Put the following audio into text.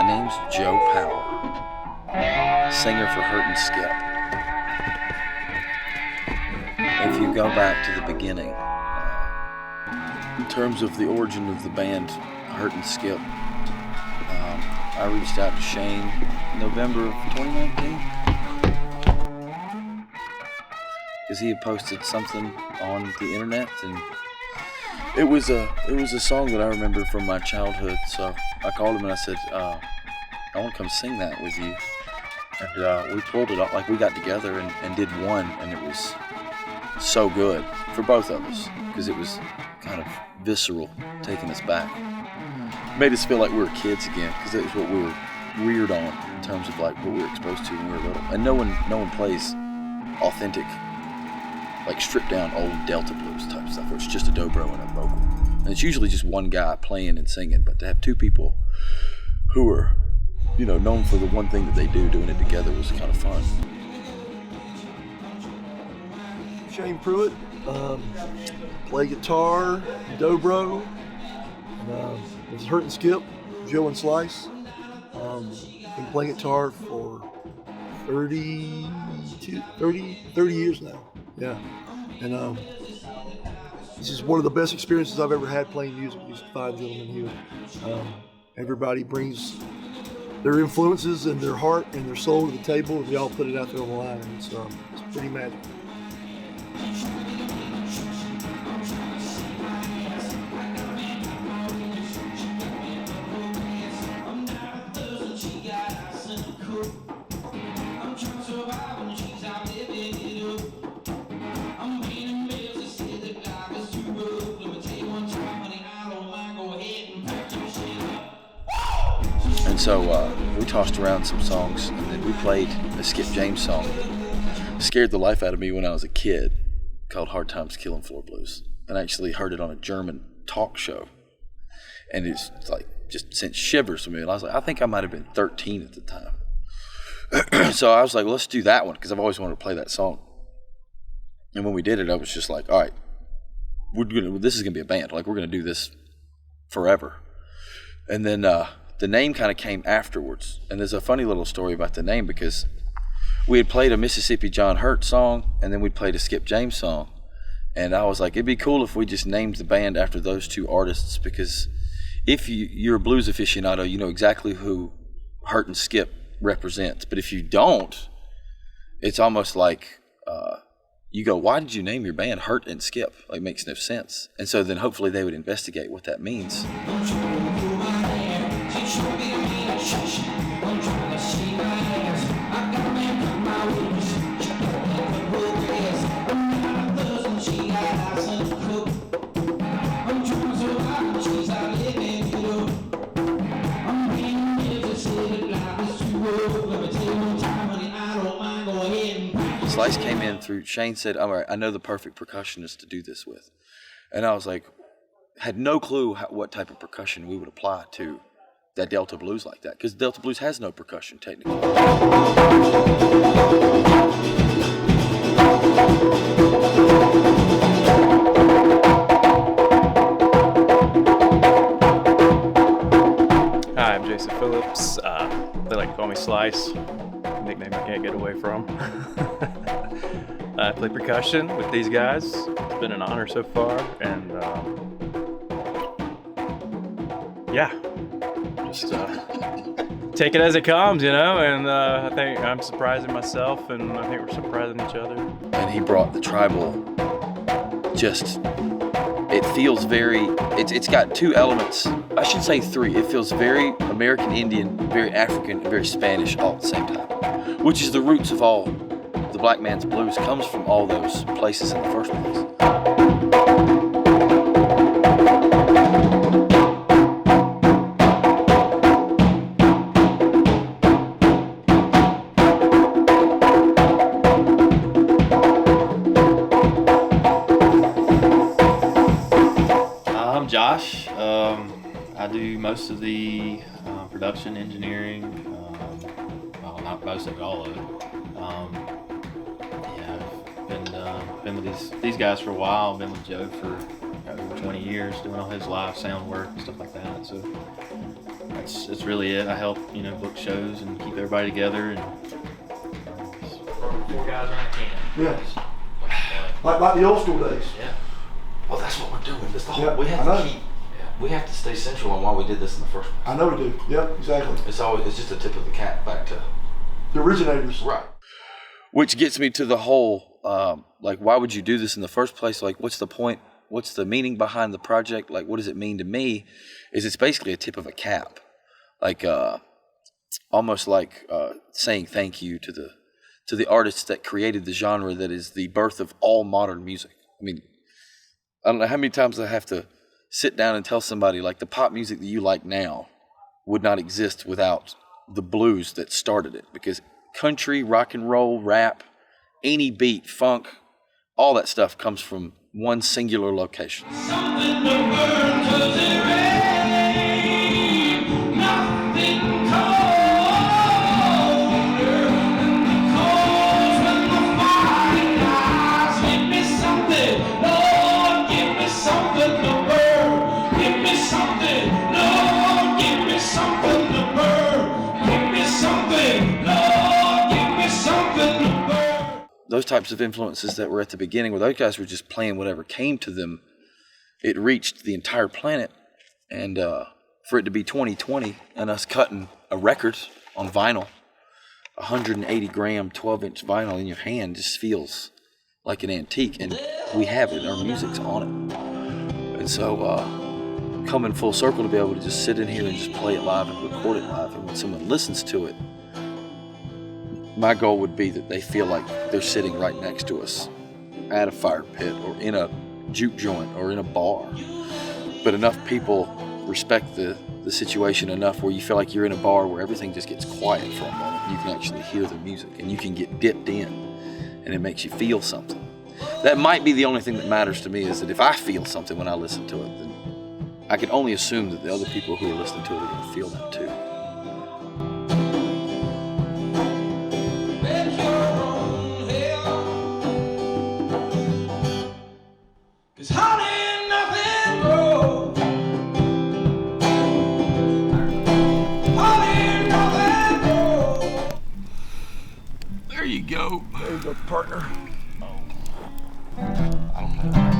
My name's Joe Powell, singer for Hurt&Skip. If you go back to the beginning, in terms of the origin of the band Hurt&Skip, I reached out to Shane November of 2019 because he had posted something on the internet, and it was a song that I remember from my childhood. So I called him and I said, I want to come sing that with you. And we pulled it off, like we got together and did one, and it was so good for both of us because it was kind of visceral, taking us back. Made us feel like we were kids again because that was what we were reared on in terms of like what we were exposed to when we were little. And no one plays authentic, like stripped down old Delta blues type stuff where it's just a dobro and a vocal. And it's usually just one guy playing and singing, but to have two people who are, known for the one thing that they do, doing it together was kind of fun. Shane Pruitt, play guitar, dobro, and it's Hurt&Skip, Joe and Slice. Been playing guitar for 30 years now. Yeah, and this is one of the best experiences I've ever had playing music. These five gentlemen here. Everybody brings their influences and their heart and their soul to the table, and we all put it out there on the line. And it's pretty magical. And so we tossed around some songs, and then we played a Skip James song. It scared the life out of me when I was a kid, called Hard Times Killing Floor Blues. And I actually heard it on a German talk show. And it's like just sent shivers to me. And I was like, I think I might have been 13 at the time. So I was like, well, let's do that one, because I've always wanted to play that song. And when we did it, I was just like, all right, this is going to be a band. Like, we're going to do this forever. And then the name kind of came afterwards. And there's a funny little story about the name, because we had played a Mississippi John Hurt song, and then we played a Skip James song. And I was like, it'd be cool if we just named the band after those two artists, because if you're a blues aficionado, you know exactly who Hurt&Skip represents. But if you don't, it's almost like you go, why did you name your band Hurt&Skip? Like, it makes no sense. And so then hopefully they would investigate what that means. Slice came in through, Shane said, all right, I know the perfect percussionist to do this with. And I was like, had no clue what type of percussion we would apply to that Delta blues like that, because Delta blues has no percussion technically. Hi, I'm Jason Phillips. They like to call me Slice, nickname I can't get away from. I play percussion with these guys. It's been an honor so far, and just take it as it comes, and I think I'm surprising myself, and I think we're surprising each other. And he brought the tribal, it feels very, it's got two elements, I should say three. It feels very American Indian, very African, and very Spanish all at the same time, which is the roots of all the black man's blues, comes from all those places in the first place. I'm Josh. I do most of the production, engineering, well, not most of it, all of it. I've been with these guys for a while. I've been with Joe for over 20 years, doing all his live sound work and stuff like that. So It's really it. I help, book shows and keep everybody together. And 4 guys around a can. Yeah. Like the old school days. Yeah. Well, that's what we're doing. That's the whole. Yeah, we have I know. to keep. We have to stay central on why we did this in the first place. I know we do. Yep, exactly. It's just a tip of the cap back to The originators. right. Which gets me to the whole like, why would you do this in the first place? Like, what's the point? What's the meaning behind the project? Like, what does it mean to me? It's basically a tip of a cap, like almost like saying thank you to the artists that created the genre that is the birth of all modern music. I mean, I don't know how many times I have to sit down and tell somebody, like, the pop music that you like now would not exist without the blues that started it, because country, rock and roll, rap, any beat, funk, all that stuff comes from one singular location. Something to burn 'cause it rains, nothing colder than the coals when the fire dies. Give me something, Lord, give me something to burn. Give me something, Lord, give me something to burn. Give me something, Lord, give me something to burn. Those types of influences that were at the beginning, where those guys were just playing whatever came to them, it reached the entire planet. And for it to be 2020 and us cutting a record on vinyl, 180 gram, 12-inch vinyl in your hand just feels like an antique. And we have it, our music's on it. And so coming full circle to be able to just sit in here and just play it live and record it live, and when someone listens to it, my goal would be that they feel like they're sitting right next to us at a fire pit or in a juke joint or in a bar. But enough people respect the situation enough where you feel like you're in a bar where everything just gets quiet for a moment. You can actually hear the music and you can get dipped in, and it makes you feel something. That might be the only thing that matters to me, is that if I feel something when I listen to it, then I can only assume that the other people who are listening to it are going to feel that too. Make your own hell. 'Cause honey, nothing grows. Honey, nothing grows. There you go. There you go, partner. I don't know.